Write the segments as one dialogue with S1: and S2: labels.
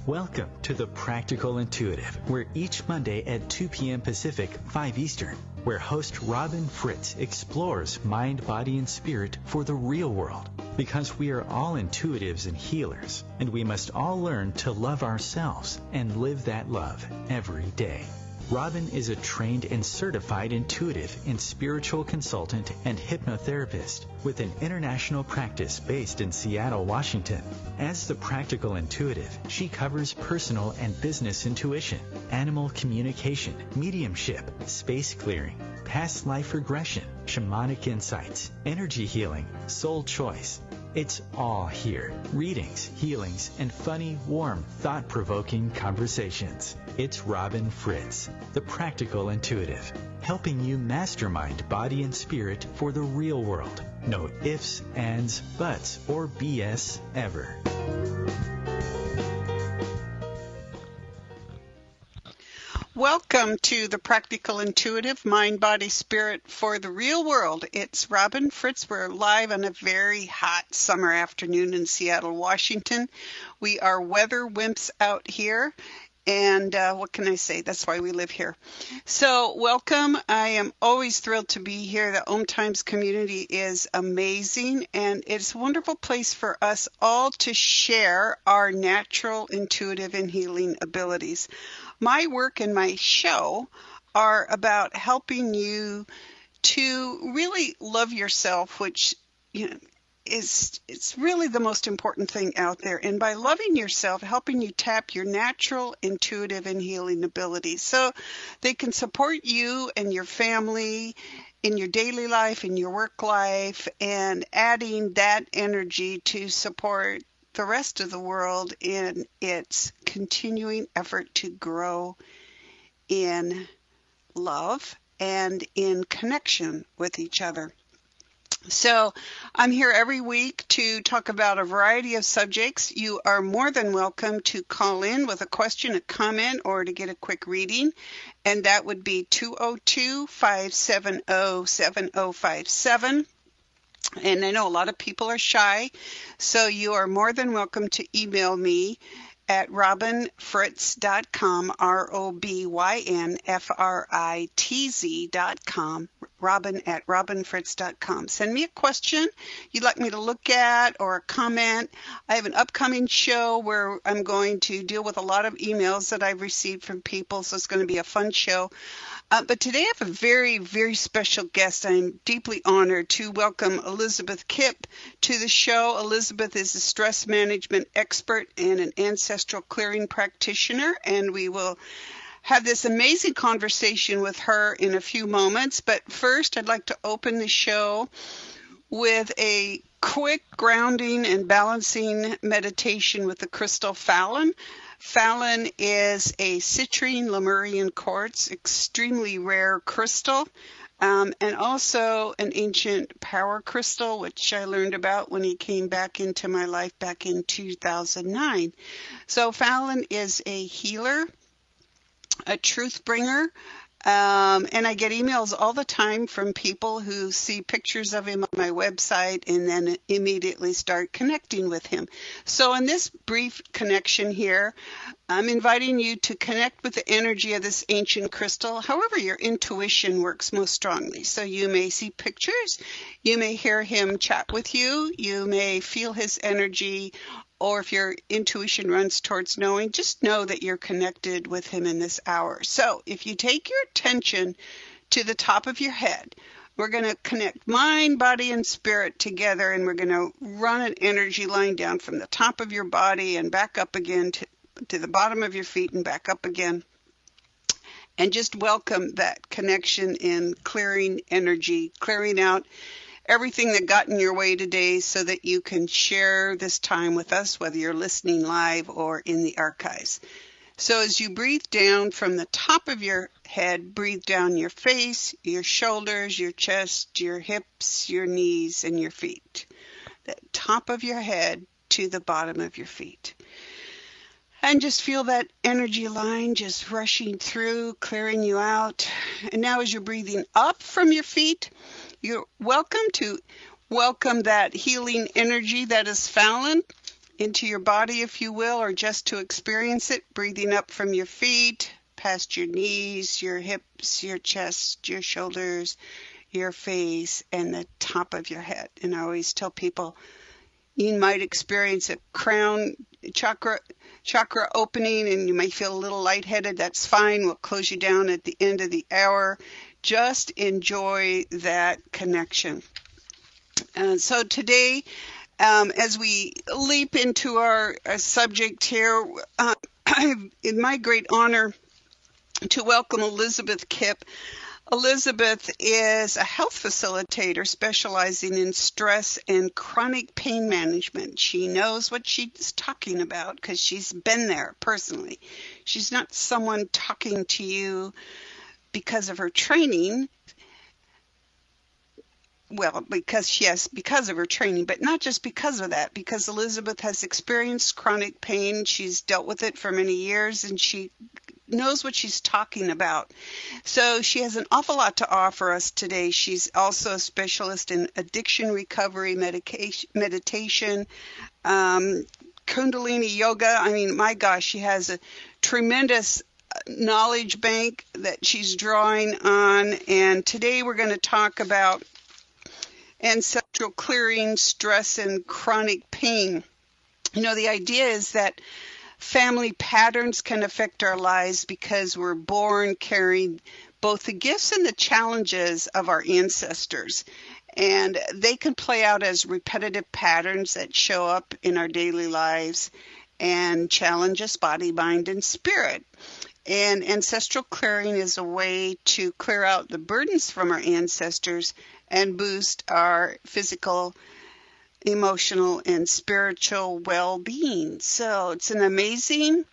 S1: Welcome to The Practical Intuitive, where each Monday at 2 p.m. Pacific, 5 Eastern, where host Robin Fritz explores mind, body, and spirit for the real world. Because we are all intuitives and healers, and we must all learn to love ourselves and live that love every day. Robin is a trained and certified intuitive and spiritual consultant and hypnotherapist with an international practice based in Seattle, Washington. As the Practical Intuitive, she covers personal and business intuition, animal communication, mediumship, space clearing, past life regression, shamanic insights, energy healing, soul choice. It's all here. Readings, healings, and funny, warm, thought-provoking conversations. It's Robin Fritz, the Practical Intuitive, helping you mastermind body and spirit for the real world. No ifs, ands, buts, or BS ever.
S2: Welcome to the Practical Intuitive, Mind, Body, Spirit for the Real World. It's Robin Fritz. We're live on a very hot summer afternoon in Seattle, Washington. We are weather wimps out here, and what can I say? That's why we live here. So welcome. I am always thrilled to be here. The OMTimes community is amazing, and it's a wonderful place for us all to share our natural, intuitive, and healing abilities. My work and my show are about helping you to really love yourself, which it's really the most important thing out there. And by loving yourself, helping you tap your natural, intuitive, and healing abilities so they can support you and your family in your daily life, in your work life, and adding that energy to support the rest of the world in its continuing effort to grow in love and in connection with each other. So I'm here every week to talk about a variety of subjects. You are more than welcome to call in with a question, a comment, or to get a quick reading. And that would be 202-570-7057. And I know a lot of people are shy, so you are more than welcome to email me at robinfritz.com, ROBYNFRITZ.com, robin@robinfritz.com. Send me a question you'd like me to look at or a comment. I have an upcoming show where I'm going to deal with a lot of emails that I've received from people, so it's going to be a fun show. But today I have a very, very special guest. I'm deeply honored to welcome Elizabeth Kipp to the show. Elizabeth is a stress management expert and an ancestral clearing practitioner, and we will have this amazing conversation with her in a few moments. But first, I'd like to open the show with a quick grounding and balancing meditation with the crystal Fallon. Fallon is a citrine Lemurian quartz, extremely rare crystal, and also an ancient power crystal, which I learned about when he came back into my life back in 2009. So Fallon is a healer, a truth bringer, and I get emails all the time from people who see pictures of him on my website and then immediately start connecting with him. So in this brief connection here, I'm inviting you to connect with the energy of this ancient crystal, however your intuition works most strongly. So you may see pictures, you may hear him chat with you, you may feel his energy, or if your intuition runs towards knowing, just know that you're connected with him in this hour. So if you take your attention to the top of your head, we're going to connect mind, body, and spirit together, and we're going to run an energy line down from the top of your body and back up again to the bottom of your feet and back up again. And just welcome that connection in clearing energy, clearing out everything that got in your way today so that you can share this time with us, whether you're listening live or in the archives. So as you breathe down from the top of your head, breathe down your face, your shoulders, your chest, your hips, your knees, and your feet. The top of your head to the bottom of your feet. And just feel that energy line just rushing through, clearing you out. And now as you're breathing up from your feet, you're welcome to welcome that healing energy that is Fallon into your body, if you will, or just to experience it, breathing up from your feet, past your knees, your hips, your chest, your shoulders, your face, and the top of your head. And I always tell people, you might experience a crown chakra opening, and you might feel a little lightheaded. That's fine. We'll close you down at the end of the hour. Just enjoy that connection. So today, as we leap into our subject here, it's my great honor to welcome Elizabeth Kipp. Elizabeth is a health facilitator specializing in stress and chronic pain management. She knows what she's talking about because she's been there personally. She's not someone talking to you because of her training. Well, because of her training, but not just because of that, because Elizabeth has experienced chronic pain. She's dealt with it for many years, and she knows what she's talking about. So she has an awful lot to offer us today. She's also a specialist in addiction recovery, meditation, Kundalini yoga. I mean, my gosh, she has a tremendous knowledge bank that she's drawing on. And today we're going to talk about ancestral clearing, stress, and chronic pain. You know, the idea is that family patterns can affect our lives because we're born carrying both the gifts and the challenges of our ancestors. And they can play out as repetitive patterns that show up in our daily lives and challenge us body, mind, and spirit. And ancestral clearing is a way to clear out the burdens from our ancestors and boost our physical, emotional, and spiritual well-being. So it's an amazing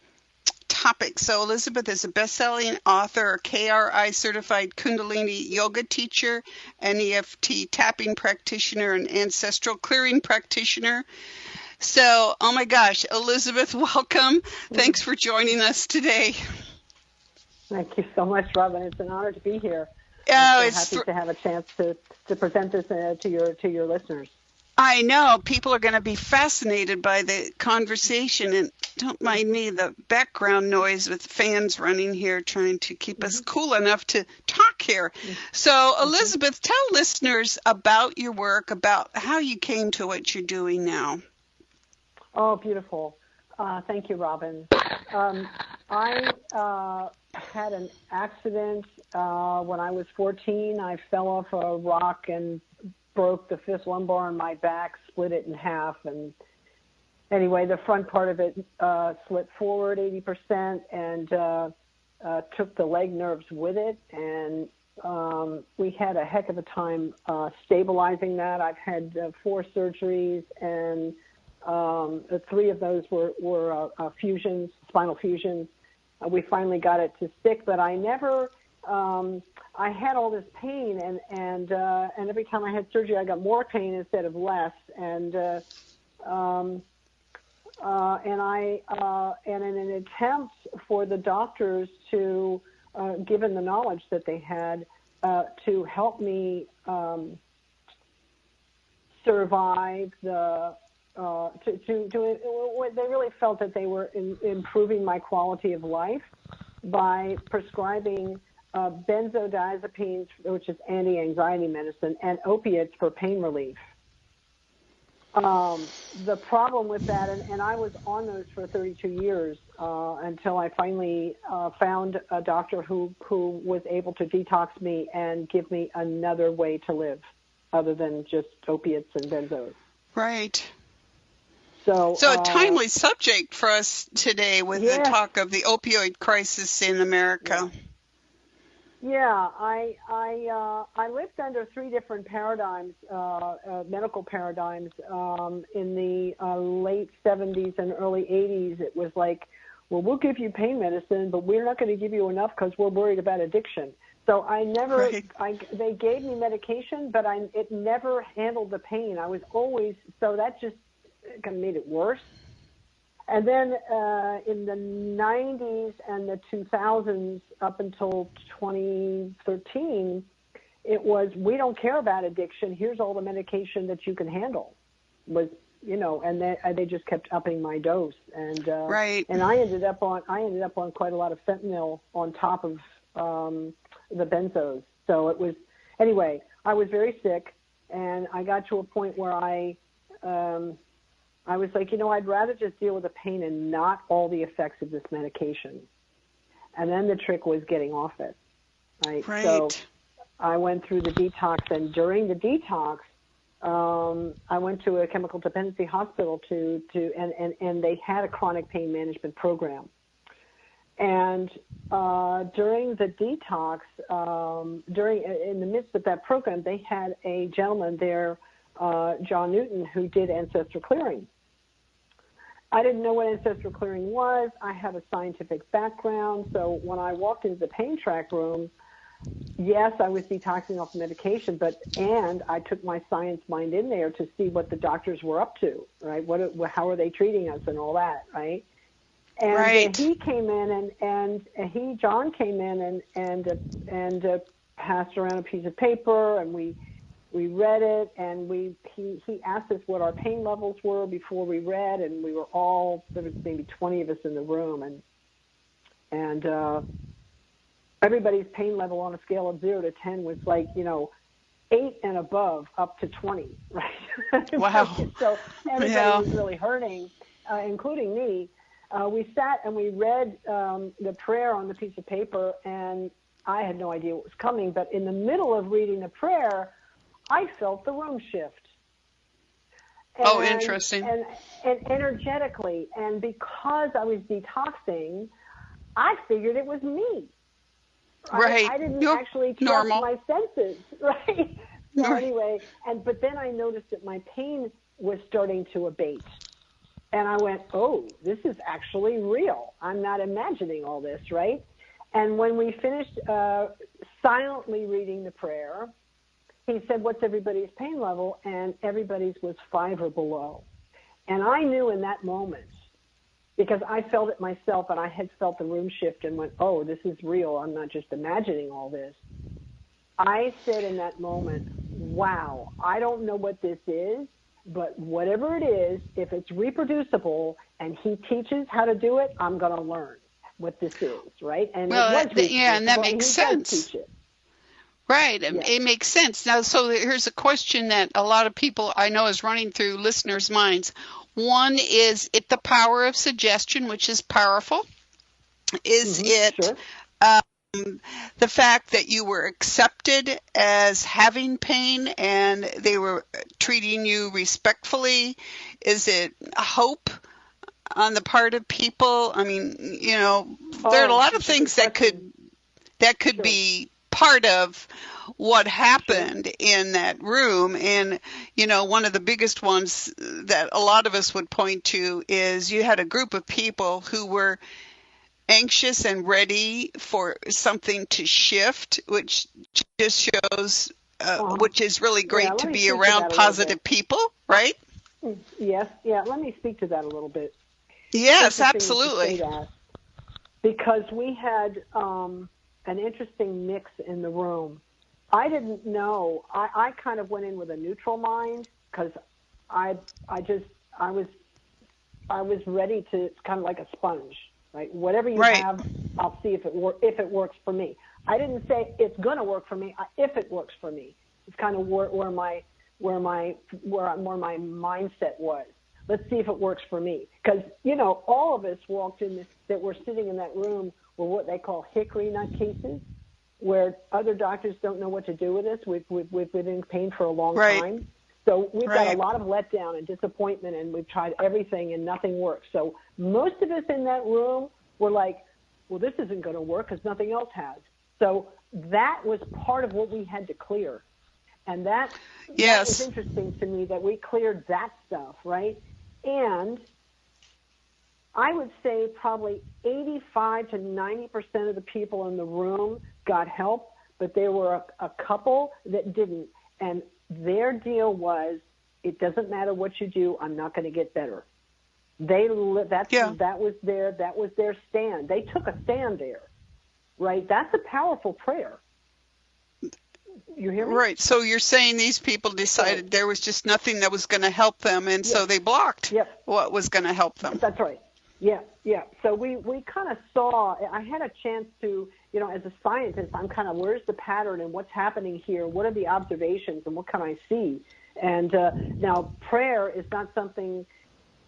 S2: topic. So Elizabeth is a best-selling author, KRI certified Kundalini yoga teacher, an EFT tapping practitioner, and ancestral clearing practitioner. So, oh my gosh, Elizabeth, welcome. Thanks for joining us today.
S3: Thank you so much, Robin. It's an honor to be here.
S2: I'm
S3: so happy to have a chance to present this to your listeners.
S2: I know people are going to be fascinated by the conversation, and don't mind me, the background noise with fans running here trying to keep us cool enough to talk here. So, Elizabeth, tell listeners about your work, about how you came to what you're doing now.
S3: Oh, beautiful. Thank you, Robin. I had an accident when I was 14. I fell off a rock and broke the fifth lumbar in my back, split it in half. And anyway, the front part of it slipped forward 80% and took the leg nerves with it. And we had a heck of a time stabilizing that. I've had 4 surgeries, and 3 of those were fusions, spinal fusions. We finally got it to stick, but I never, I had all this pain, and every time I had surgery, I got more pain instead of less. And in an attempt for the doctors to, given the knowledge that they had, to help me survive the. They really felt that they were improving my quality of life by prescribing benzodiazepines, which is anti-anxiety medicine, and opiates for pain relief. The problem with that, and I was on those for 32 years until I finally found a doctor who was able to detox me and give me another way to live other than just opiates and benzos.
S2: Right.
S3: So
S2: a timely subject for us today with the talk of the opioid crisis in America.
S3: Yeah, I lived under 3 different paradigms, medical paradigms. In the late 70s and early 80s, it was like, well, we'll give you pain medicine, but we're not going to give you enough because we're worried about addiction. So I never, they gave me medication, but it never handled the pain. I was always, so that just kind of made it worse. And then in the 90s and the 2000s up until 2013, it was, we don't care about addiction. Here's all the medication that you can handle. Was and they just kept upping my dose, and
S2: Right.
S3: and I ended up on quite a lot of fentanyl on top of the benzos. So it was, anyway, I was very sick, and I got to a point where I was like, I'd rather just deal with the pain and not all the effects of this medication. And then the trick was getting off it, right?
S2: Right.
S3: So I went through the detox, and during the detox, I went to a chemical dependency hospital and they had a chronic pain management program. And during the detox, in the midst of that program, they had a gentleman there, John Newton, who did Ancestor Clearing. I didn't know what Ancestral Clearing was. I have a scientific background, so when I walked into the pain track room, yes, I was detoxing off medication, and I took my science mind in there to see what the doctors were up to, right? How are they treating us and all that, right? And
S2: Right.
S3: he came in, and John came in and passed around a piece of paper, and we read it, and he asked us what our pain levels were before we read, and we were there was maybe 20 of us in the room, and everybody's pain level on a scale of 0 to 10 was like, 8 and above up to 20, right?
S2: Wow.
S3: So everybody
S2: Yeah.
S3: was really hurting, including me. We sat and we read the prayer on the piece of paper, and I had no idea what was coming, but in the middle of reading the prayer, I felt the room shift.
S2: Oh, interesting.
S3: And energetically, and because I was detoxing, I figured it was me.
S2: Right.
S3: I didn't
S2: You're
S3: actually trust
S2: normal.
S3: my senses, right? So
S2: Right.
S3: anyway, but then I noticed that my pain was starting to abate. And I went, oh, this is actually real. I'm not imagining all this, right? And when we finished silently reading the prayer, he said, what's everybody's pain level? And everybody's was 5 or below. And I knew in that moment, because I felt it myself, and I had felt the room shift and went, oh, this is real. I'm not just imagining all this. I said in that moment, wow, I don't know what this is, but whatever it is, if it's reproducible and he teaches how to do it, I'm going to learn what this is, right? And
S2: Well,
S3: it was
S2: and that makes
S3: he does
S2: sense.
S3: teach it.
S2: Right.
S3: Yes.
S2: It makes sense. Now, so here's a question that a lot of people I know is running through listeners' minds. One, is it the power of suggestion, which is powerful? Is it
S3: Sure.
S2: the fact that you were accepted as having pain and they were treating you respectfully? Is it hope on the part of people? I mean, there are a lot of things that could
S3: Sure.
S2: be part of what happened in that room. And, one of the biggest ones that a lot of us would point to is you had a group of people who were anxious and ready for something to shift, which just shows, which is really great to be around positive people, right?
S3: Yes. Yeah. Let me speak to that a little bit.
S2: Yes,
S3: Interesting
S2: absolutely.
S3: you say that, because we had an interesting mix in the room. I didn't know. I kind of went in with a neutral mind because I was ready to, kind of like a sponge, right? Whatever you
S2: Right.
S3: have, I'll see if it works for me. I didn't say it's going to work for me. If it works for me, it's kind of where my mindset was. Let's see if it works for me. Because, all of us walked in that were sitting in that room were what they call hickory nut cases, where other doctors don't know what to do with us. We've been in pain for a long
S2: Right.
S3: time. So we've got
S2: Right.
S3: a lot of letdown and disappointment, and we've tried everything and nothing works. So most of us in that room were like, well, this isn't going to work because nothing else has. So that was part of what we had to clear. And that was interesting to me, that we cleared that stuff, right? And I would say probably 85 to 90% of the people in the room got help, but there were a couple that didn't. And their deal was, it doesn't matter what you do, I'm not going to get better. That was their stand. They took a stand there, right? That's a powerful prayer. You hear me?
S2: Right. So you're saying these people decided there was just nothing that was going to help them, and so they blocked what was going to help them.
S3: That's right. Yeah. So we kind of saw, I had a chance to, as a scientist, I'm kind of, where's the pattern and what's happening here? What are the observations and what can I see? And now prayer is not something,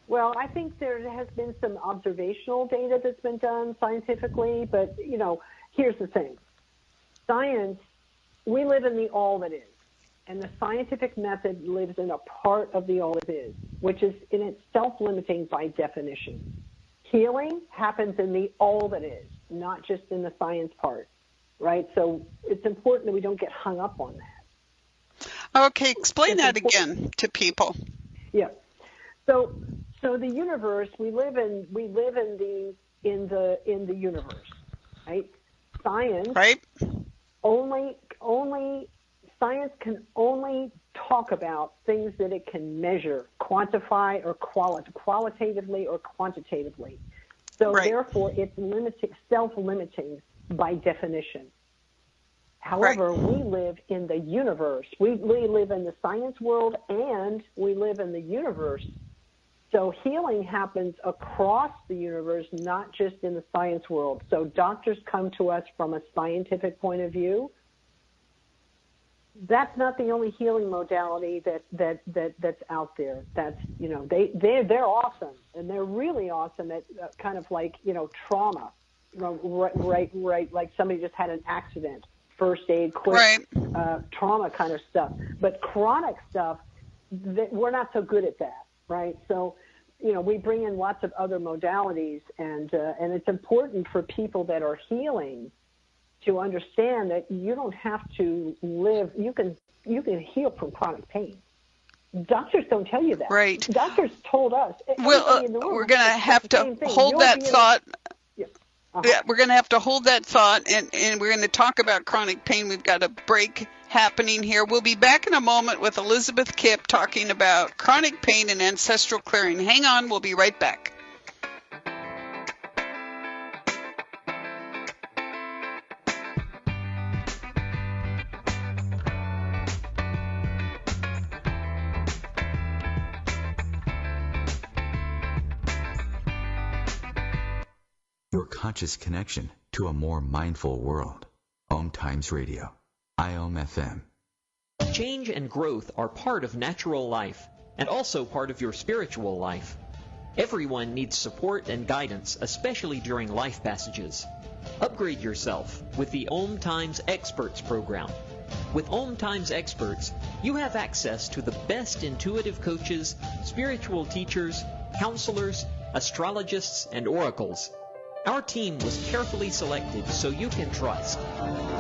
S3: well, I think there has been some observational data that's been done scientifically, but, here's the thing. Science, we live in the all that is. And the scientific method lives in a part of the all that is, which is in itself limiting by definition. Healing happens in the all that is, not just in the science part, right? So it's important that we don't get hung up on that.
S2: Okay, explain that again to people.
S3: Yeah. So the universe, we live in the universe, right? Science science can only talk about things that it can measure, quantify, or qualitatively or quantitatively. So therefore, it's self-limiting by definition. However, we live in the universe. We live in the science world and we live in the universe. So healing happens across the universe, not just in the science world. So doctors come to us from a scientific point of view. That's not the only healing modality that's out there. That's they're awesome, and they're really awesome at kind of like trauma, right, like somebody just had an accident, first aid, quick trauma kind of stuff. But chronic stuff, we're not so good at that, right? So we bring in lots of other modalities, and it's important for people that are healing to understand that you don't have to live. You can heal from chronic pain. Doctors don't tell you that.
S2: Right.
S3: Doctors told us.
S2: Well, we're going to have to hold that thought. Yeah, we're going to have to hold that thought, and we're going to talk about chronic pain. We've got a break happening here. We'll be back in a moment with Elizabeth Kipp talking about chronic pain and ancestral clearing. Hang on, we'll be right back.
S1: Your conscious connection to a more mindful world. OMTimes Radio. IOM-FM.
S4: Change and growth are part of natural life and also part of your spiritual life. Everyone needs support and guidance, especially during life passages. Upgrade yourself with the OMTimes Experts program. With OMTimes Experts, you have access to the best intuitive coaches, spiritual teachers, counselors, astrologists, and oracles. Our team was carefully selected so you can trust.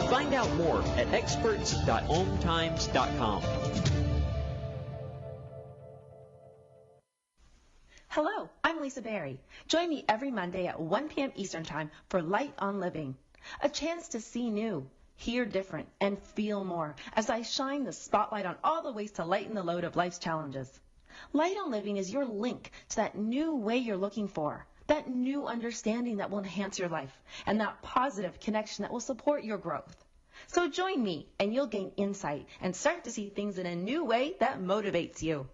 S4: Find out more at experts.omtimes.com.
S5: Hello, I'm Lisa Berry. Join me every Monday at 1 p.m. Eastern Time for Light on Living, a chance to see new, hear different, and feel more as I shine the spotlight on all the ways to lighten the load of life's challenges. Light on Living is your link to that new way you're looking for, that new understanding that will enhance your life, and that positive connection that will support your growth. So join me, and you'll gain insight and start to see things in a new way that motivates you.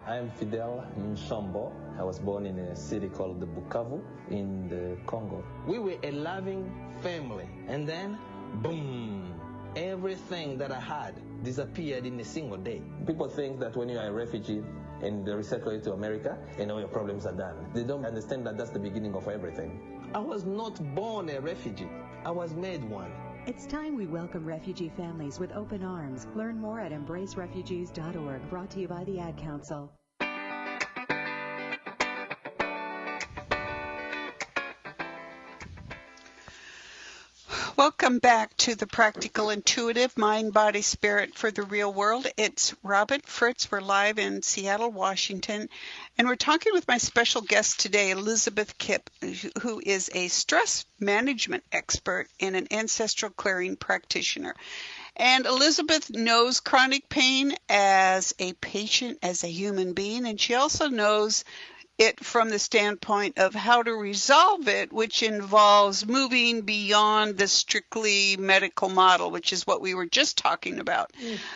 S6: I am Fidel Nsombo. I was born in a city called the Bukavu in the Congo. We were a loving family, and then, boom, everything that I had disappeared in a single day. People think that when you are a refugee and they resettle you to America, and all your problems are done. They don't understand that that's the beginning of everything. I was not born a refugee. I was made one.
S7: It's time we welcome refugee families with open arms. Learn more at embracerefugees.org, brought to you by the Ad Council.
S2: Welcome back to the Practical Intuitive Mind, Body, Spirit for the Real World. It's Robin Fritz. We're live in Seattle, Washington, and we're talking with my special guest today, Elizabeth Kipp, who is a stress management expert and an ancestral clearing practitioner. And Elizabeth knows chronic pain as a patient, as a human being, and she also knows it from the standpoint of how to resolve it, which involves moving beyond the strictly medical model, which is what we were just talking about.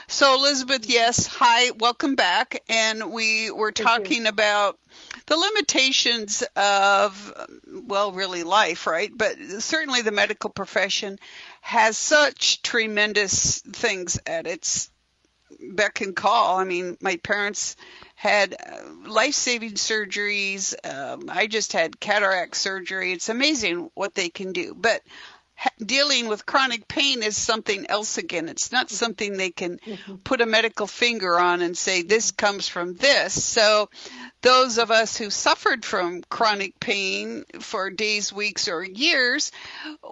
S2: So, Elizabeth, yes, hi, welcome back. And we were talking about the limitations of, well, really life, right? But certainly the medical profession has such tremendous things at its beck and call. I mean, my parents had life-saving surgeries. I just had cataract surgery. It's amazing what they can do. But dealing with chronic pain is something else again. It's not something they can put a medical finger on and say, this comes from this. So those of us who suffered from chronic pain for days, weeks, or years,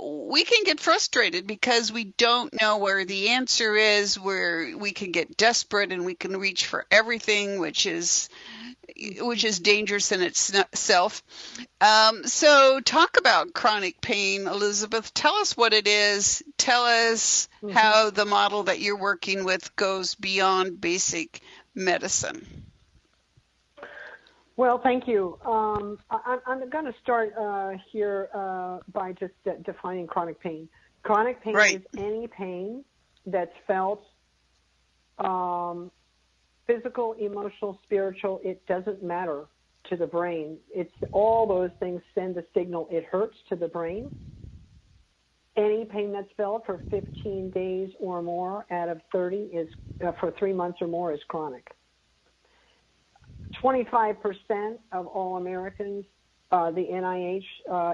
S2: we can get frustrated because we don't know where the answer is, where we can get desperate and we can reach for everything, which is dangerous in itself. So talk about chronic pain, Elizabeth. Tell us what it is. Tell us how the model that you're working with goes beyond basic medicine.
S3: Well, thank you. I'm going to start here by just defining chronic pain. Chronic pain is any pain that's felt physical, emotional, spiritual, it doesn't matter to the brain. It's all those things send a signal, it hurts to the brain. Any pain that's felt for 15 days or more out of 30 is, for 3 months or more, is chronic. 25% of all Americans, the NIH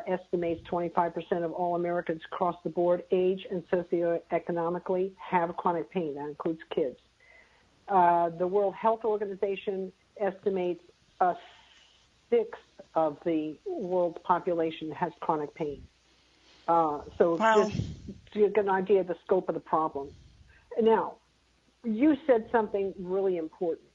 S3: estimates 25% of all Americans across the board, age and socioeconomically, have chronic pain. That includes kids. The World Health Organization estimates a sixth of the world's population has chronic pain. Just to get an idea of the scope of the problem. Now, you said something really important.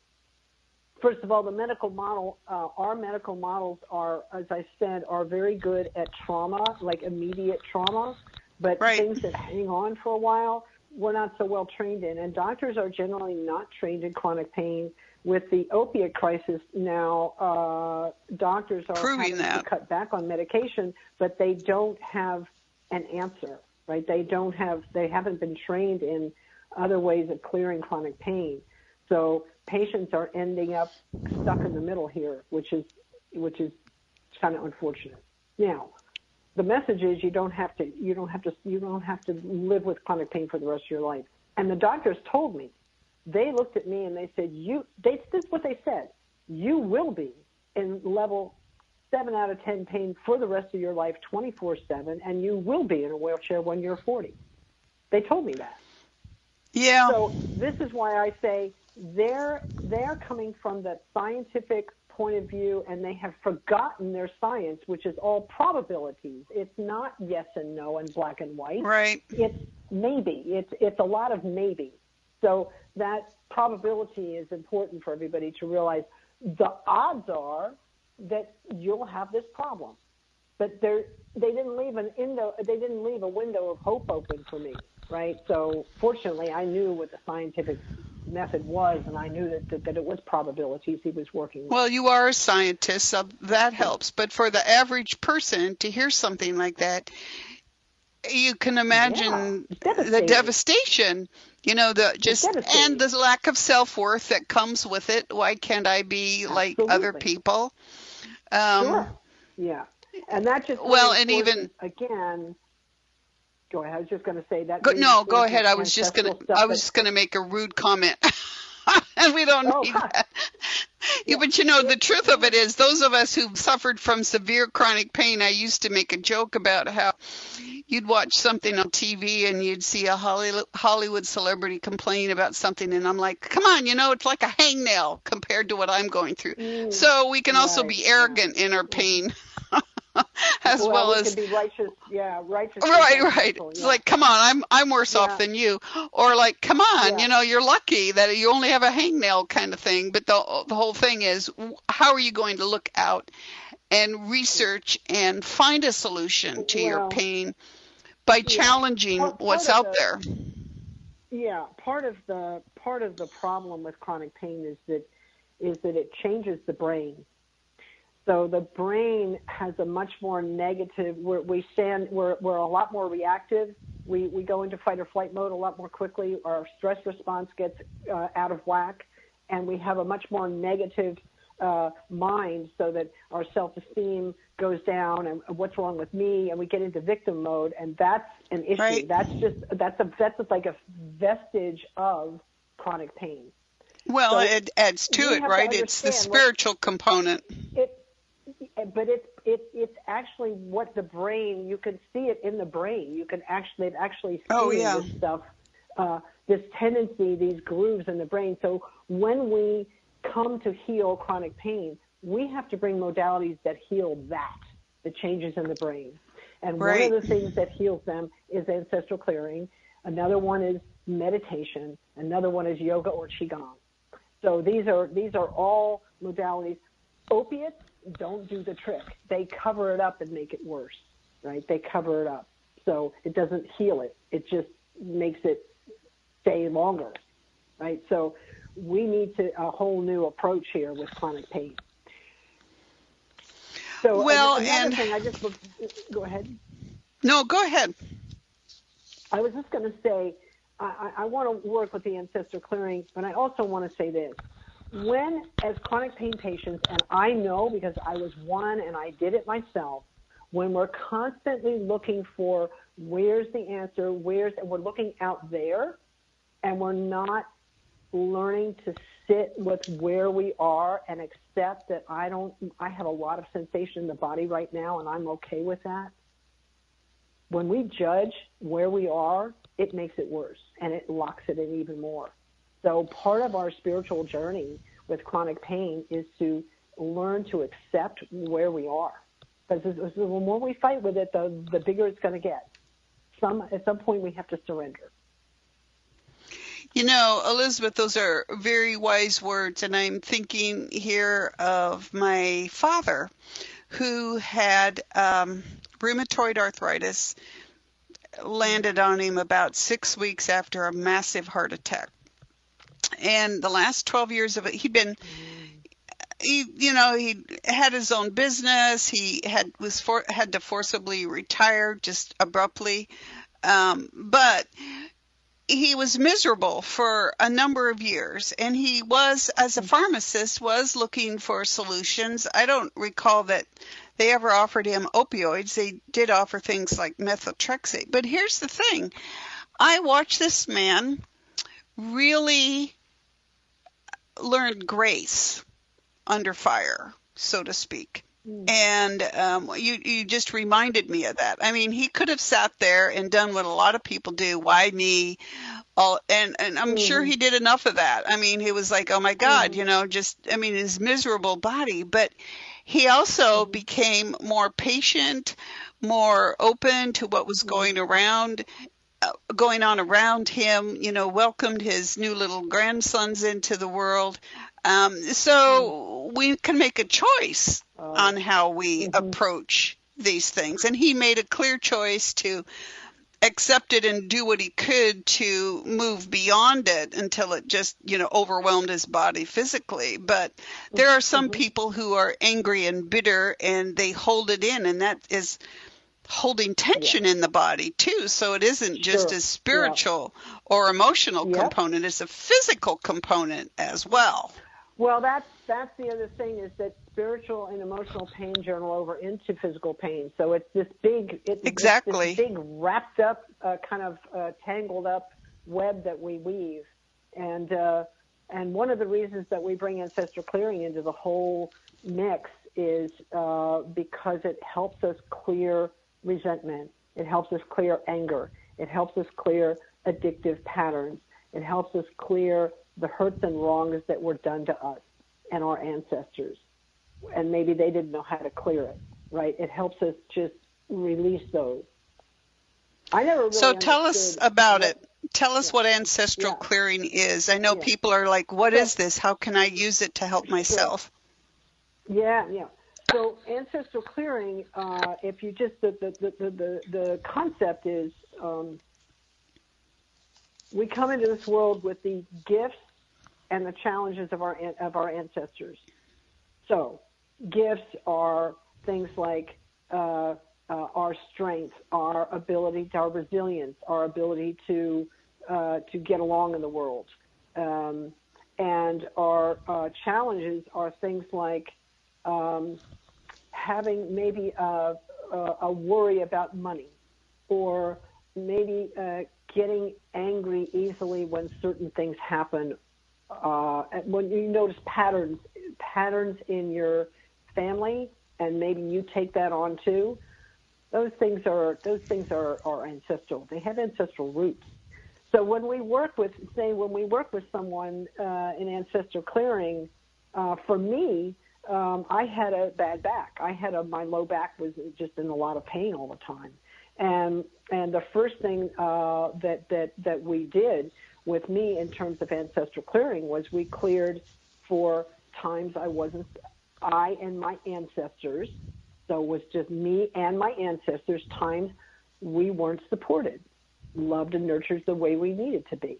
S3: First of all, the medical model, our medical models are, as I said, are very good at trauma, like immediate trauma, but things that hang on for a while, we're not so well trained in. And doctors are generally not trained in chronic pain. With the opiate crisis now, doctors are having to cut back on medication, but they don't have an answer, right? They haven't been trained in other ways of clearing chronic pain. So patients are ending up stuck in the middle here, which is kind of unfortunate. Now, the message is you don't have to live with chronic pain for the rest of your life. And the doctors told me, they looked at me and they said, this is what they said, you will be in level 7 out of 10 pain for the rest of your life, 24/7, and you will be in a wheelchair when you're 40. They told me that.
S2: Yeah.
S3: So this is why I say they're coming from the scientific point of view, and they have forgotten their science, which is all probabilities. It's not yes and no and black and white.
S2: Right.
S3: It's maybe. It's a lot of maybe. So that probability is important for everybody to realize. The odds are that you'll have this problem, but they didn't leave a window of hope open for me, right? So fortunately, I knew what the scientific method was, and I knew that it was probabilities he was working with.
S2: Well, you are a scientist, so that helps. But for the average person to hear something like that, you can imagine the devastation, and the lack of self-worth that comes with it. Why can't I be like other people?
S3: Sure. Yeah. And that just again. Go ahead. I was just going to say that.
S2: Go ahead. I was just going to make a rude comment. And we don't need that. Yeah, but the truth of it is, those of us who suffered from severe chronic pain, I used to make a joke about how you'd watch something on TV and you'd see a Hollywood celebrity complain about something, and I'm like, come on, it's like a hangnail compared to what I'm going through. So we can also be arrogant in our pain. As well as
S3: be righteous, righteous.
S2: Right. It's like, come on, I'm worse off than you, or like, come on, you're lucky that you only have a hangnail kind of thing. But the whole thing is, how are you going to look out and research and find a solution to your pain by challenging what's out there?
S3: Yeah, part of the problem with chronic pain is that it changes the brain. So the brain has a much more negative, we're a lot more reactive. We go into fight or flight mode a lot more quickly. Our stress response gets out of whack, and we have a much more negative mind, so that our self-esteem goes down, and what's wrong with me, and we get into victim mode, and that's an issue.
S2: Right.
S3: That's like a vestige of chronic pain.
S2: Well,
S3: So
S2: it adds to it, right? It's the spiritual component.
S3: But it's actually what the brain, you can see it in the brain. You can actually, they've actually seen this stuff, this tendency, these grooves in the brain. So when we come to heal chronic pain, we have to bring modalities that heal the changes in the brain. And one of the things that heals them is ancestral clearing. Another one is meditation. Another one is yoga or qigong. So these are all modalities. Opiates don't do the trick. They cover it up and make it worse, right? They cover it up. So it doesn't heal it. It just makes it stay longer, right? So we need a whole new approach here with chronic pain. So another thing, go ahead.
S2: No, go ahead.
S3: I was just going to say, I want to work with the Ancestor Clearing, but I also want to say this. When, as chronic pain patients, and I know because I was one and I did it myself, when we're constantly looking for where's the answer, and we're looking out there, and we're not learning to sit with where we are and accept that I have a lot of sensation in the body right now, and I'm okay with that. When we judge where we are, it makes it worse, and it locks it in even more. So part of our spiritual journey with chronic pain is to learn to accept where we are. Because the more we fight with it, the bigger it's going to get. At some point, we have to surrender.
S2: You know, Elizabeth, those are very wise words, and I'm thinking here of my father, who had rheumatoid arthritis, landed on him about 6 weeks after a massive heart attack. And the last 12 years of it, he had his own business. He had to forcibly retire just abruptly. But he was miserable for a number of years, and he was, as a pharmacist, was looking for solutions. I don't recall that they ever offered him opioids. They did offer things like methotrexate. But here's the thing. I watched this man really learned grace under fire, so to speak. And you just reminded me of that. I mean, he could have sat there and done what a lot of people do. Why me? And I'm sure he did enough of that. I mean, he was like, oh my God, his miserable body. But he also became more patient, more open to what was going on around him, welcomed his new little grandsons into the world. So we can make a choice on how we approach these things. And he made a clear choice to accept it and do what he could to move beyond it until it just, overwhelmed his body physically. But there are some people who are angry and bitter, and they hold it in, and that is holding tension in the body too. So it isn't just a spiritual or emotional component, it's a physical component as well.
S3: Well, that's the other thing, is that spiritual and emotional pain journal over into physical pain. So it's this big, this big wrapped up, kind of tangled up web that we weave. And one of the reasons that we bring Ancestor Clearing into the whole mix is because it helps us clear resentment. It helps us clear anger. It helps us clear addictive patterns. It helps us clear the hurts and wrongs that were done to us and our ancestors. And maybe they didn't know how to clear it, right? It helps us just release those. I never really
S2: So tell us about it. Tell us what Ancestral Clearing is. I know people are like, what is this? How can I use it to help myself?
S3: Yeah. So Ancestral Clearing, if you just, the concept is, we come into this world with the gifts and the challenges of our ancestors. So gifts are things like our strength, our ability, our resilience, our ability to get along in the world, and our challenges are things like having maybe a worry about money, or maybe getting angry easily when certain things happen. When you notice patterns in your family, and maybe you take that on too, those things are ancestral. They have ancestral roots. So when we work with someone in Ancestor Clearing, for me, I had a bad back. My low back was just in a lot of pain all the time, and the first thing that we did with me in terms of Ancestral Clearing was we cleared for times I and my ancestors, so it was just me and my ancestors, times we weren't supported, loved and nurtured the way we needed to be,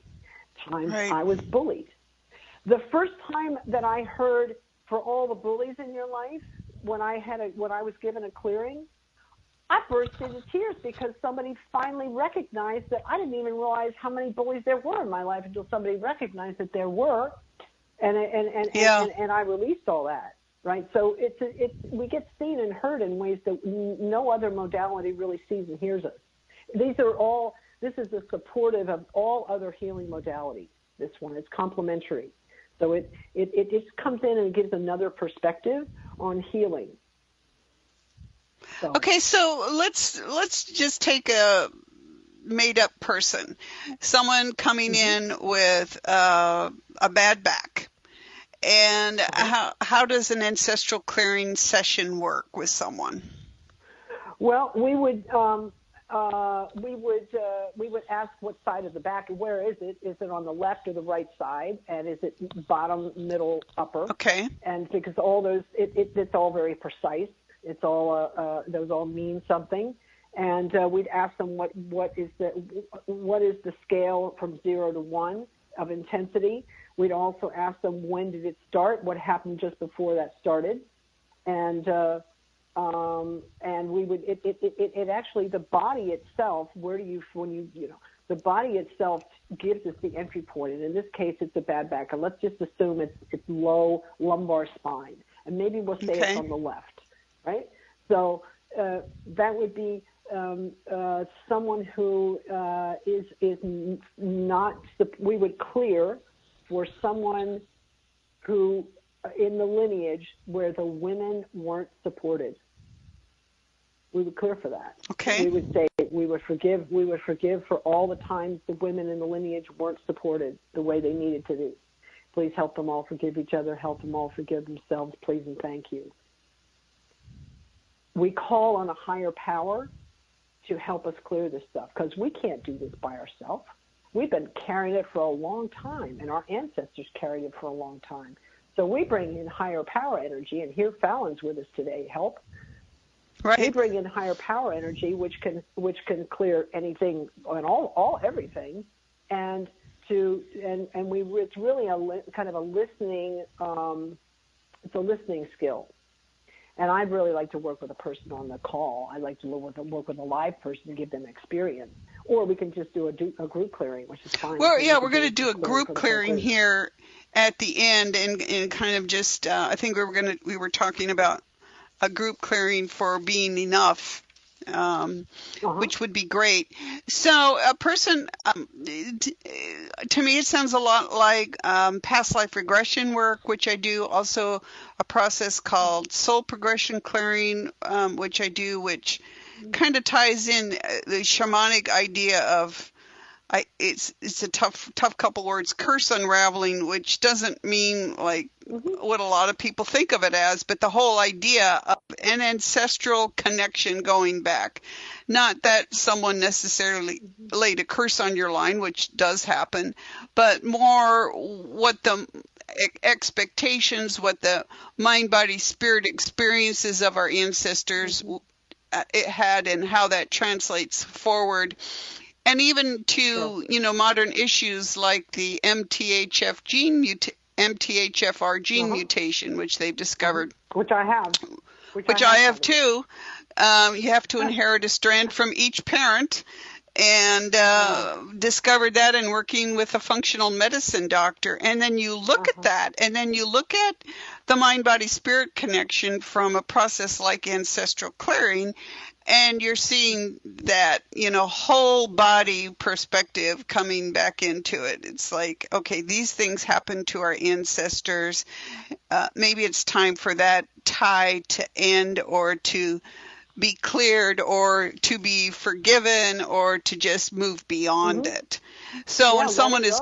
S3: times I was bullied. The first time that I heard for all the bullies in your life, when I was given a clearing, I burst into tears because somebody finally recognized that I didn't even realize how many bullies there were in my life until somebody recognized that there were, and I released all that. Right, so we get seen and heard in ways that no other modality really sees and hears us. This is the supportive of all other healing modalities. This one, it's complementary. So it just comes in and gives another perspective on healing. So.
S2: Okay, so let's just take a made-up person, someone coming in with a bad back. And how does an ancestral clearing session work with someone?
S3: Well, we would ask what side of the back. Where is it? Is it on the left or the right side? And is it bottom, middle, upper?
S2: Okay.
S3: And because all those, it's all very precise. It's all those all mean something. And we'd ask them what is the scale from 0 to 1 of intensity. We'd also ask them, when did it start? What happened just before that started? And we would, it actually, the body itself, the body itself gives us the entry point. And in this case, it's a bad back. And let's just assume it's low lumbar spine. And maybe we'll say it's on the left, right? So that would be someone who is not, we would clear for someone who, in the lineage where the women weren't supported. We would clear for that.
S2: Okay.
S3: We would say we would forgive for all the times the women in the lineage weren't supported the way they needed to be. Please help them all forgive each other, help them all forgive themselves, please and thank you. We call on a higher power to help us clear this stuff, because we can't do this by ourselves. We've been carrying it for a long time, and our ancestors carried it for a long time. So we bring in higher power energy, and here Fallon's with us today, help.
S2: Right.
S3: We bring in higher power energy, which can clear anything and all everything, and it's really kind of a listening. It's a listening skill. And I'd really like to work with a person on the call. I'd like to work with a live person to give them experience. Or we can just do a group clearing, which is fine.
S2: Well, yeah, we're going to do a group clearing here at the end, and kind of just, I think we were talking about a group clearing for being enough, which would be great. So a person, to me, it sounds a lot like past life regression work, which I do. Also a process called soul progression clearing, which I do, which kind of ties in the shamanic idea of, it's a tough couple words, curse unraveling, which doesn't mean like what a lot of people think of it as, but the whole idea of an ancestral connection going back. Not that someone necessarily laid a curse on your line, which does happen, but more what the expectations, what the mind, body, spirit experiences of our ancestors it had, and how that translates forward. And even to, modern issues like the MTHF gene MTHFR gene mutation, which they've discovered.
S3: Which I have.
S2: Which I have too. You have to inherit a strand from each parent, and discovered that in working with a functional medicine doctor. And then you look at that, and then you look at the mind-body-spirit connection from a process like Ancestral Clearing, and you're seeing that, whole body perspective coming back into it. It's like, okay, these things happen to our ancestors. Maybe it's time for that tie to end, or to be cleared, or to be forgiven, or to just move beyond it. So when someone is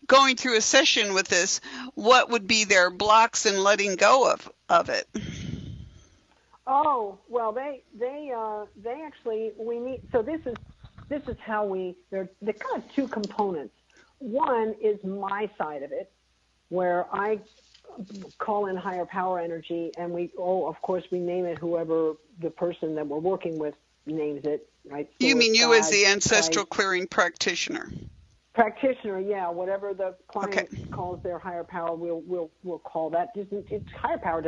S2: going through a session with this, what would be their blocks in letting go of it?
S3: Oh, well, they actually, we need, so this is how they're kind of two components. One is my side of it, where I call in higher power energy, and of course we name it whoever the person that we're working with names it, right? So
S2: you mean you as the Ancestral Clearing practitioner?
S3: Practitioner, yeah, whatever the client calls their higher power, we'll call that. Higher power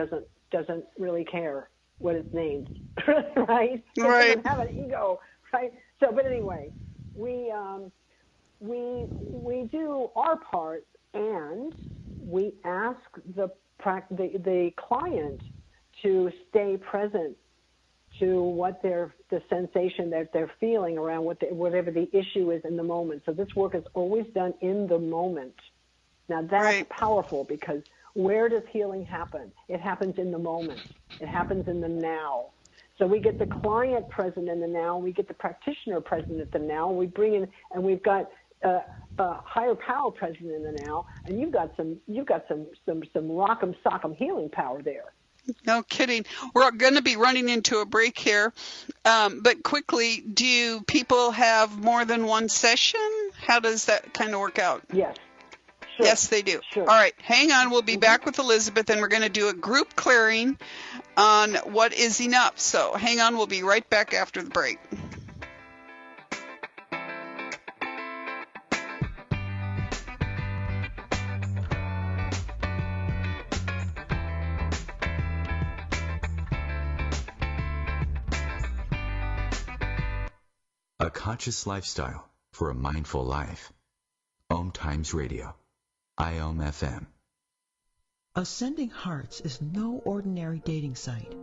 S3: doesn't really care what it's named, right? It doesn't have an ego, right? So, but anyway, we do our part, and we ask the client to stay present to what the sensation that they're feeling around whatever the issue is in the moment. So this work is always done in the moment. Now that's powerful, because where does healing happen? It happens in the moment. It happens in the now. So we get the client present in the now, and we get the practitioner present at the now. We bring in, and we've got higher power present in the now, and you've got some rock'em sock'em healing power there.
S2: No kidding. We're going to be running into a break here, but quickly, do people have more than one session? How does that kind of work out?
S3: Yes. Sure.
S2: Yes, they do.
S3: Sure.
S2: All right, hang on. We'll be back with Elizabeth, and we're going to do a group clearing on what is enough. So hang on. We'll be right back after the break.
S1: A conscious lifestyle for a mindful life. OMTimes Radio. IOM FM.
S8: Ascending Hearts is no ordinary dating site,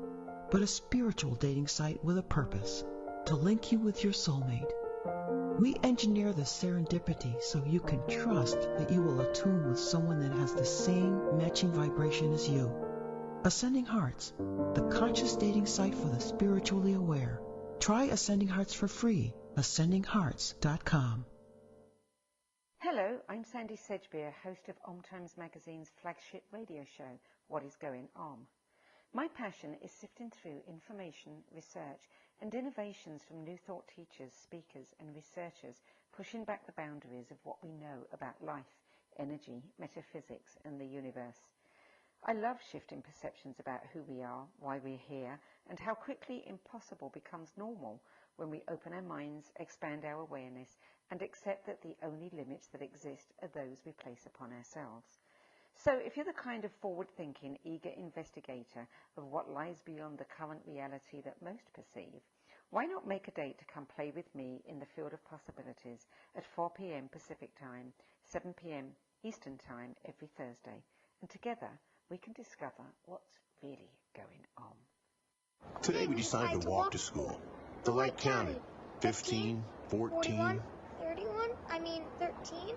S8: but a spiritual dating site with a purpose, to link you with your soulmate. We engineer the serendipity so you can trust that you will attune with someone that has the same matching vibration as you. Ascending Hearts, the conscious dating site for the spiritually aware. Try Ascending Hearts for free. AscendingHearts.com.
S9: Hello, I'm Sandy Sedgbeer, host of OMTimes Magazine's flagship radio show, What is Going On. My passion is sifting through information, research, and innovations from New Thought teachers, speakers, and researchers, pushing back the boundaries of what we know about life, energy, metaphysics, and the universe. I love shifting perceptions about who we are, why we're here, and how quickly impossible becomes normal when we open our minds, expand our awareness, and accept that the only limits that exist are those we place upon ourselves. So if you're the kind of forward-thinking, eager investigator of what lies beyond the current reality that most perceive, why not make a date to come play with me in the field of possibilities at 4 p.m. Pacific Time, 7 p.m. Eastern Time every Thursday, and together we can discover what's really going on.
S10: Today we decided to walk to school. The light counted. 15, 14.
S11: 41, 31, 13.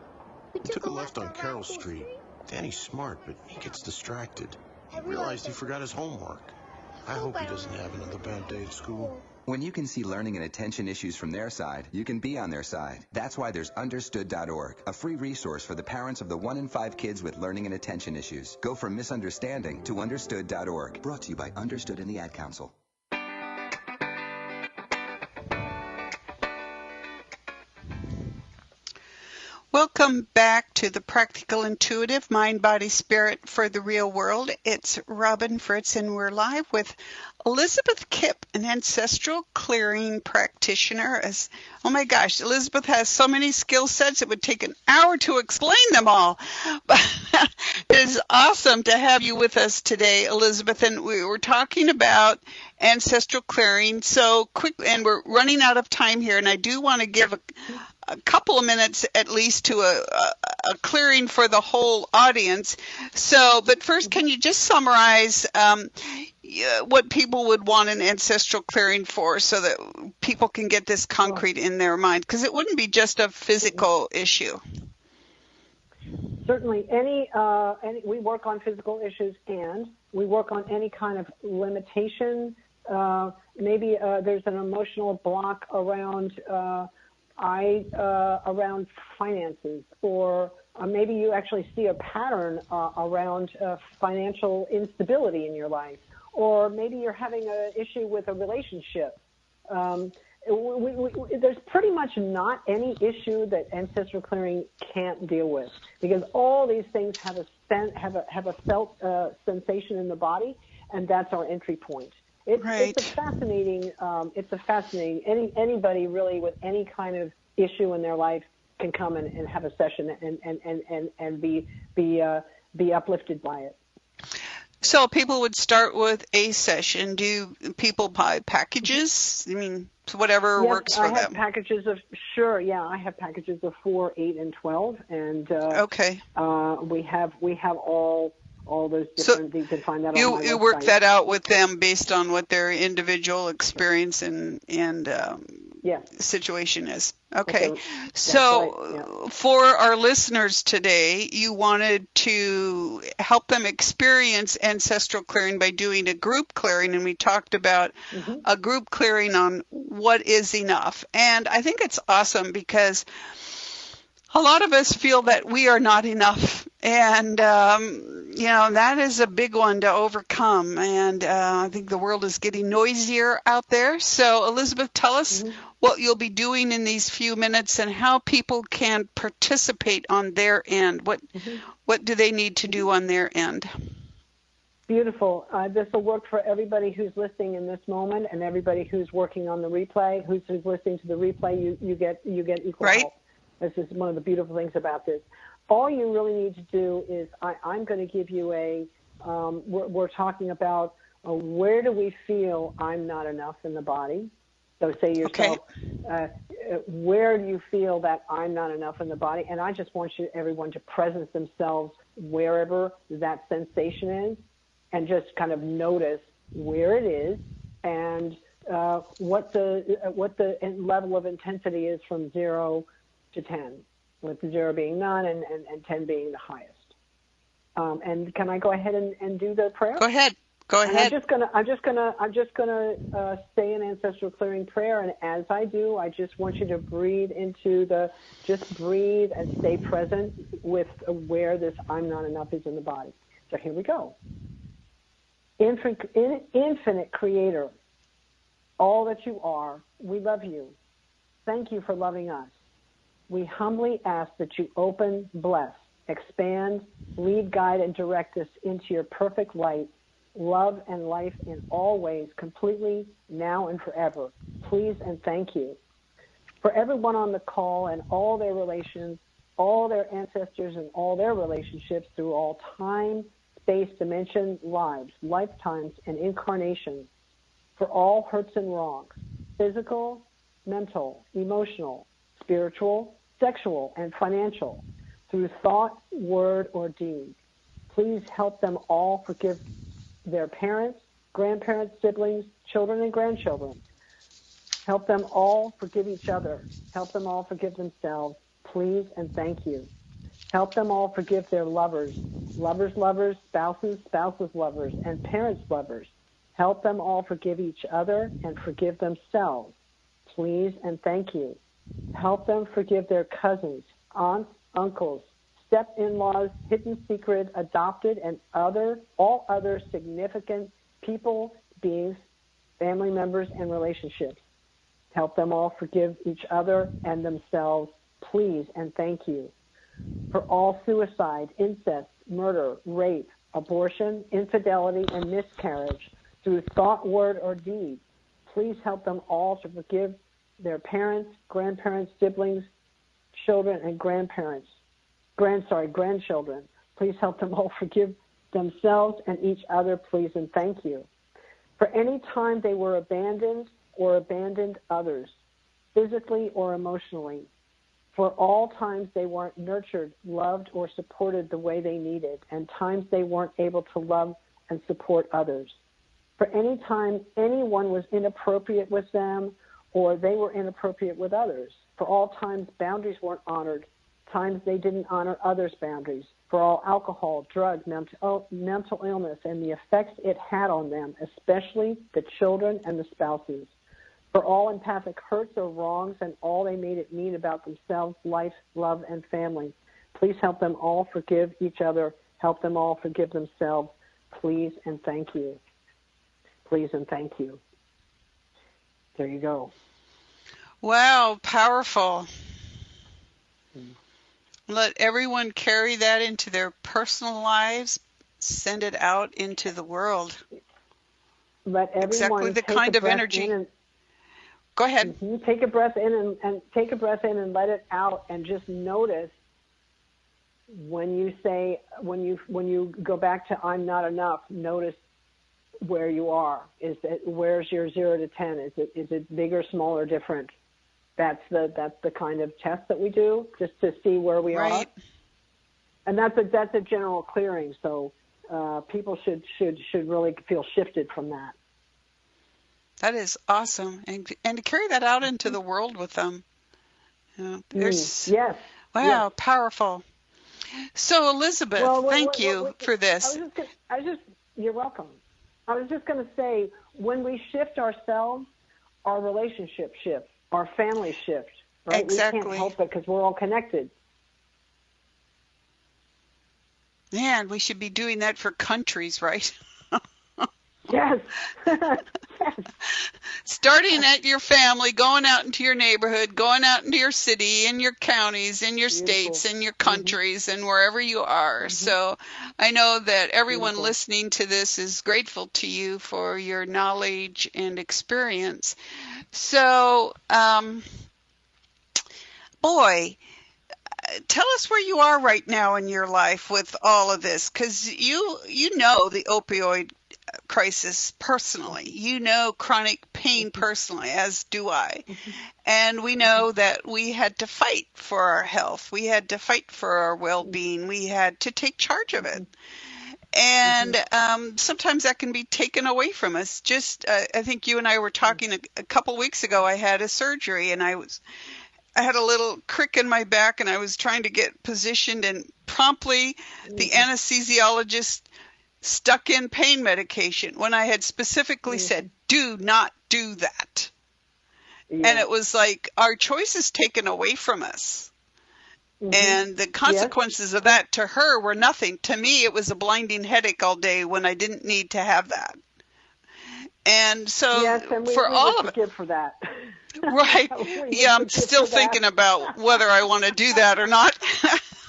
S10: We took a left on Carroll Street. Danny's smart, but he gets distracted. He realized he forgot his homework. I hope he doesn't have another bad day at school.
S12: When you can see learning and attention issues from their side, you can be on their side. That's why there's Understood.org, a free resource for the parents of the 1 in 5 kids with learning and attention issues. Go from misunderstanding to Understood.org. Brought to you by Understood and the Ad Council.
S2: Welcome back to the Practical Intuitive Mind, Body, Spirit for the Real World. It's Robin Fritz, and we're live with Elizabeth Kipp, an Ancestral Clearing practitioner. Oh my gosh, Elizabeth has so many skill sets, it would take an hour to explain them all. But It is awesome to have you with us today, Elizabeth. And we were talking about ancestral clearing. So quick, and we're running out of time here. And I do want to give a couple of minutes at least to a clearing for the whole audience. So, but first, can you just summarize what people would want an ancestral clearing for, so that people can get this concrete in their mind? Because it wouldn't be just a physical issue.
S3: Certainly, we work on physical issues, and we work on any kind of limitation. Maybe there's an emotional block around around finances, or maybe you actually see a pattern around financial instability in your life, or maybe you're having an issue with a relationship. There's pretty much not any issue that ancestral clearing can't deal with, because all these things have a felt sensation in the body, and that's our entry point. It's a fascinating. Anybody really with any kind of issue in their life can come and have a session and be uplifted by it.
S2: So people would start with a session. Do people buy packages? I mean, whatever works for them.
S3: I have packages of I have packages of 4, 8, and 12, and we have all those different. You can find that on my website. You
S2: work that out with them based on what their individual experience and situation is. Okay. So for our listeners today, you wanted to help them experience ancestral clearing by doing a group clearing, and we talked about a group clearing on what is enough. And I think it's awesome because a lot of us feel that we are not enough, and that is a big one to overcome. And I think the world is getting noisier out there. So, Elizabeth, tell us what you'll be doing in these few minutes and how people can participate on their end. What do they need to do on their end?
S3: Beautiful. This will work for everybody who's listening in this moment, and everybody who's working on the replay. Who's listening to the replay, you get equal help. This is one of the beautiful things about this. All you really need to do is, I'm going to give you we're talking about where do we feel I'm not enough in the body. So say yourself, where do you feel that I'm not enough in the body? And I just want everyone to presence themselves wherever that sensation is, and just kind of notice where it is and what the level of intensity is from 0 to 10, with 0 being none and 10 being the highest. And can I go ahead and do the prayer?
S2: Go ahead. And
S3: I'm just gonna say an ancestral clearing prayer, and as I do, I just want you to breathe and stay present with where this I'm not enough is in the body. So here we go. Infinite Creator, all that you are, we love you. Thank you for loving us. We humbly ask that you open, bless, expand, lead, guide, and direct us into your perfect light, love, and life in all ways, completely, now and forever. Please and thank you. For everyone on the call and all their relations, all their ancestors and all their relationships through all time, space, dimension, lives, lifetimes, and incarnations, for all hurts and wrongs, physical, mental, emotional, spiritual, sexual, and financial, through thought, word, or deed. Please help them all forgive their parents, grandparents, siblings, children, and grandchildren. Help them all forgive each other. Help them all forgive themselves. Please and thank you. Help them all forgive their lovers, lovers, spouses, lovers, and parents' lovers. Help them all forgive each other and forgive themselves. Please and thank you. Help them forgive their cousins, aunts, uncles, step-in-laws, hidden secret, adopted, and all other significant people, beings, family members, and relationships. Help them all forgive each other and themselves. Please and thank you. For all suicide, incest, murder, rape, abortion, infidelity, and miscarriage through thought, word, or deed, please help them all to forgive their parents, grandparents, siblings, children, and grandchildren. Please help them all forgive themselves and each other, please, and thank you. For any time they were abandoned or abandoned others, physically or emotionally. For all times they weren't nurtured, loved, or supported the way they needed, and times they weren't able to love and support others. For any time anyone was inappropriate with them or they were inappropriate with others. For all times boundaries weren't honored, times they didn't honor others' boundaries. For all alcohol, drug, mental illness, and the effects it had on them, especially the children and the spouses. For all empathic hurts or wrongs and all they made it mean about themselves, life, love, and family. Please help them all forgive each other. Help them all forgive themselves. Please and thank you. Please and thank you. There you go.
S2: Wow, powerful. Let everyone carry that into their personal lives, send it out into the world.
S3: Let everyone
S2: exactly the kind of energy. Go ahead.
S3: Take a breath in and take a breath in and let it out, and just notice when you say, when you go back to I'm not enough, notice where you are. Where's your 0 to 10? Is it bigger, smaller, different? That's the kind of test that we do, just to see where we are. And that's a general clearing. So people should really feel shifted from that.
S2: That is awesome, and to carry that out into the world with them.
S3: Yes.
S2: Wow,
S3: yes.
S2: Powerful. So Elizabeth, thank you for this.
S3: You're welcome. I was just going to say, when we shift ourselves, our relationship shifts, our family shift. Right?
S2: Exactly.
S3: We can't help it because we're all connected.
S2: Man, we should be doing that for countries, right?
S3: Yes.
S2: Starting at your family, going out into your neighborhood, going out into your city, in your counties, in your states, in your countries, and wherever you are. So I know that everyone listening to this is grateful to you for your knowledge and experience. So, boy, tell us where you are right now in your life with all of this, because you know the opioid crisis personally. You know chronic pain personally, as do I. And we know that we had to fight for our health. We had to fight for our well-being. We had to take charge of it. And sometimes that can be taken away from us. I think you and I were talking a couple weeks ago. I had a surgery, and I had a little crick in my back, and I was trying to get positioned, and promptly the anesthesiologist stuck in pain medication when I had specifically said, do not do that. And it was like our choice is taken away from us. And the consequences of that to her were nothing. To me, it was a blinding headache all day when I didn't need to have that. And so
S3: and
S2: for all of it,
S3: for that.
S2: Right. Yeah, I'm still thinking about whether I want to do that or not.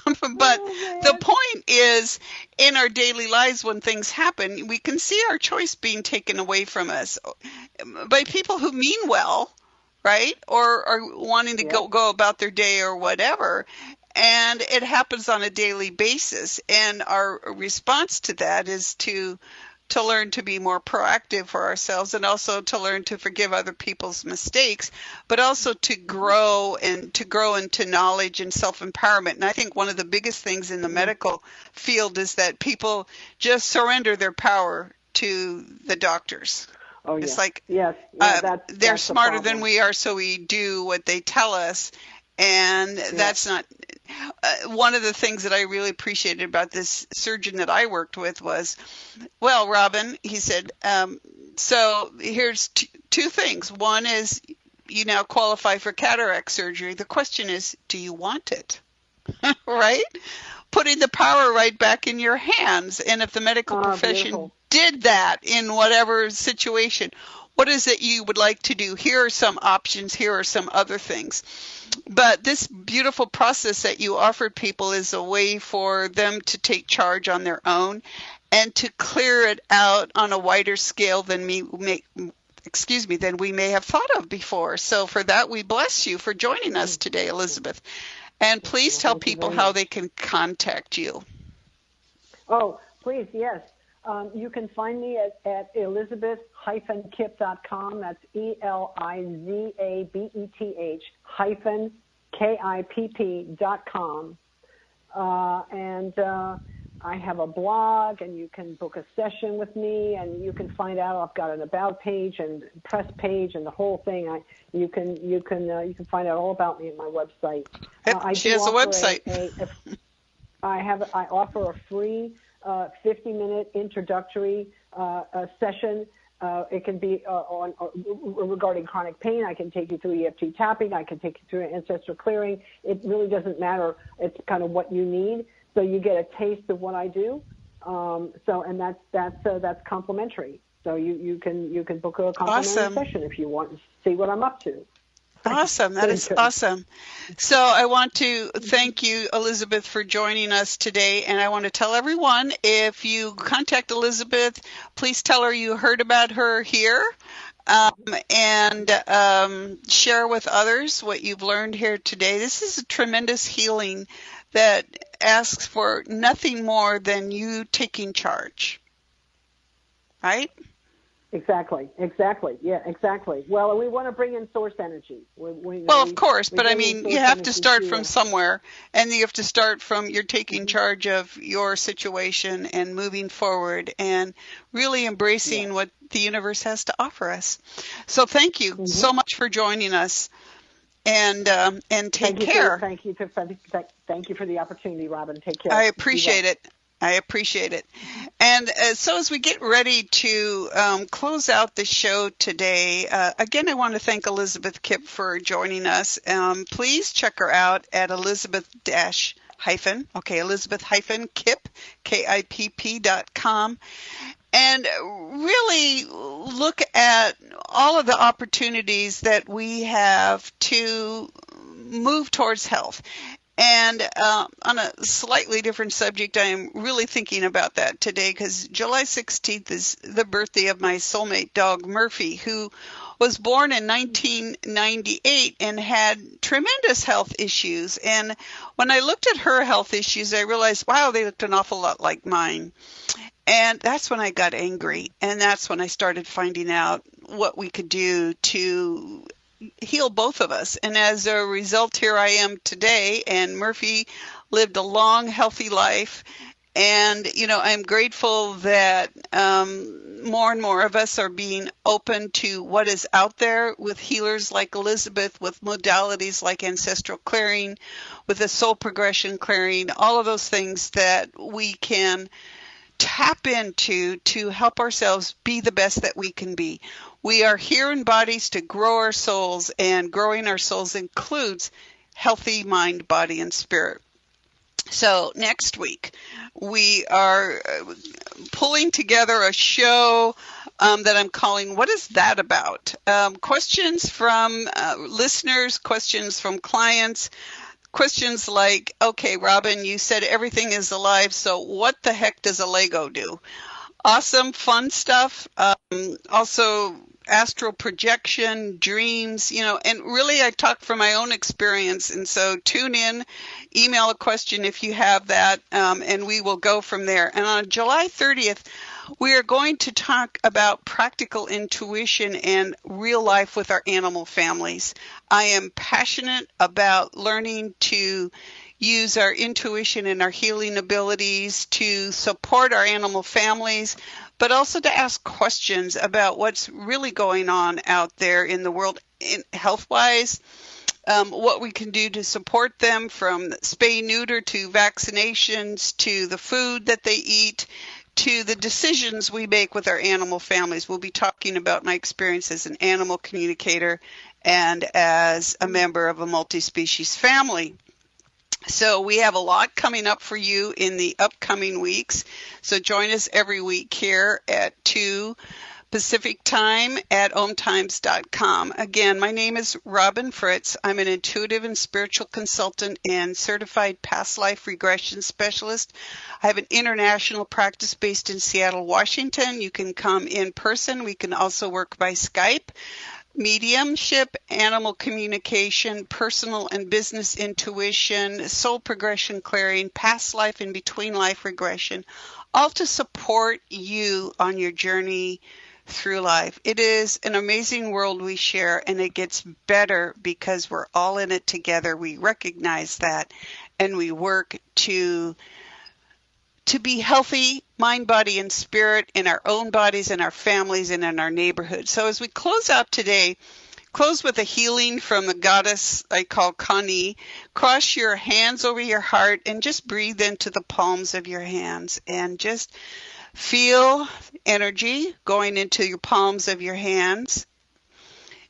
S2: But the point is, in our daily lives, when things happen, we can see our choice being taken away from us by people who mean well, right? Or are wanting to go about their day or whatever. And it happens on a daily basis. And our response to that is to learn to be more proactive for ourselves, and also to learn to forgive other people's mistakes, but also to grow into knowledge and self-empowerment. And I think one of the biggest things in the medical field is that people just surrender their power to the doctors.
S3: Oh,
S2: it's like
S3: they're
S2: smarter than we are, so we do what they tell us. And that's not one of the things that I really appreciated about this surgeon that I worked with was, well, Robin, he said, so here's two things. One is you now qualify for cataract surgery. The question is, do you want it? Right? Putting the power right back in your hands. And if the medical profession did that in whatever situation, what is it you would like to do? Here are some options. Here are some other things. But this beautiful process that you offered people is a way for them to take charge on their own and to clear it out on a wider scale than we may have thought of before. So for that, we bless you for joining us today, Elizabeth. And please tell people how they can contact you.
S3: Oh, please, yes. You can find me at Elizabeth-Kipp.com. That's ELIZABETH-KIPP.com. And I have a blog, and you can book a session with me, and you can find out. I've got an about page and press page and the whole thing. You can find out all about me at my website.
S2: She has a website.
S3: I offer a free 50-minute introductory session. It can be regarding chronic pain. I can take you through EFT tapping. I can take you through Ancestor Clearing. It really doesn't matter. It's kind of what you need. So you get a taste of what I do. That's complimentary. So you can book a complimentary session if you want to see what I'm up to.
S2: Awesome. That is awesome. So I want to thank you, Elizabeth, for joining us today. And I want to tell everyone, if you contact Elizabeth, please tell her you heard about her here, and share with others what you've learned here today. This is a tremendous healing that asks for nothing more than you taking charge. Right?
S3: Exactly. Yeah, exactly. Well, we want to bring in source energy.
S2: Of course, but I mean, you have to start from somewhere, and you have to start from you're taking charge of your situation and moving forward and really embracing what the universe has to offer us. So thank you so much for joining us, and take care.
S3: Thank you for the opportunity, Robin. Take care.
S2: I appreciate it. And so as we get ready to close out the show today, again, I want to thank Elizabeth Kipp for joining us. Please check her out at Elizabeth-Kipp, KIPP.com. And really look at all of the opportunities that we have to move towards health. And on a slightly different subject, I am really thinking about that today because July 16th is the birthday of my soulmate dog, Murphy, who was born in 1998 and had tremendous health issues. And when I looked at her health issues, I realized, wow, they looked an awful lot like mine. And that's when I got angry. And that's when I started finding out what we could do to heal both of us. And as a result, here I am today, and Murphy lived a long, healthy life. And, I'm grateful that more and more of us are being open to what is out there with healers like Elizabeth, with modalities like Ancestral Clearing, with the soul progression clearing, all of those things that we can tap into to help ourselves be the best that we can be. We are here in bodies to grow our souls, and growing our souls includes healthy mind, body, and spirit. So next week, we are pulling together a show that I'm calling, What is that about? Questions from listeners, questions from clients, questions like, okay, Robin, you said everything is alive, so what the heck does a Lego do? Awesome, fun stuff. Also, astral projection, dreams, and really I talk from my own experience. And so tune in, email a question if you have that, and we will go from there. And on July 30th, we are going to talk about practical intuition and real life with our animal families. I am passionate about learning to use our intuition and our healing abilities to support our animal families, but also to ask questions about what's really going on out there in the world health-wise, what we can do to support them, from spay-neuter to vaccinations to the food that they eat to the decisions we make with our animal families. We'll be talking about my experience as an animal communicator and as a member of a multi-species family. So we have a lot coming up for you in the upcoming weeks. So join us every week here at 2 Pacific time at OMTimes.com. Again, my name is Robin Fritz. I'm an intuitive and spiritual consultant and certified past life regression specialist. I have an international practice based in Seattle, Washington. You can come in person. We can also work by Skype. mediumship, animal communication, personal and business intuition, soul progression clearing, past life and between life regression, all to support you on your journey through life. It is an amazing world we share, and it gets better because we're all in it together. We recognize that, and we work to be healthy, mind, body, and spirit in our own bodies, in our families, and in our neighborhood. So as we close out today, close with a healing from the goddess I call Kani. Cross your hands over your heart and just breathe into the palms of your hands and just feel energy going into your palms of your hands.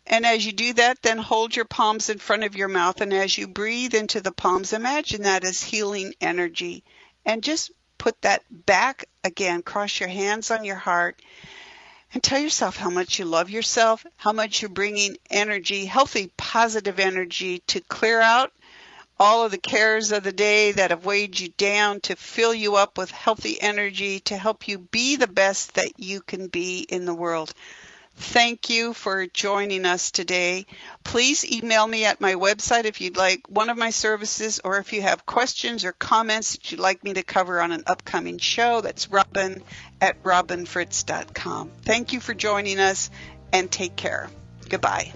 S2: And as you do that, then hold your palms in front of your mouth. And as you breathe into the palms, imagine that as healing energy. And just put that back again. Cross your hands on your heart. And tell yourself how much you love yourself, how much you're bringing energy, healthy, positive energy to clear out all of the cares of the day that have weighed you down, to fill you up with healthy energy, to help you be the best that you can be in the world. Thank you for joining us today. Please email me at my website if you'd like one of my services, or if you have questions or comments that you'd like me to cover on an upcoming show. That's Robin@robinfritz.com. Thank you for joining us, and take care. Goodbye.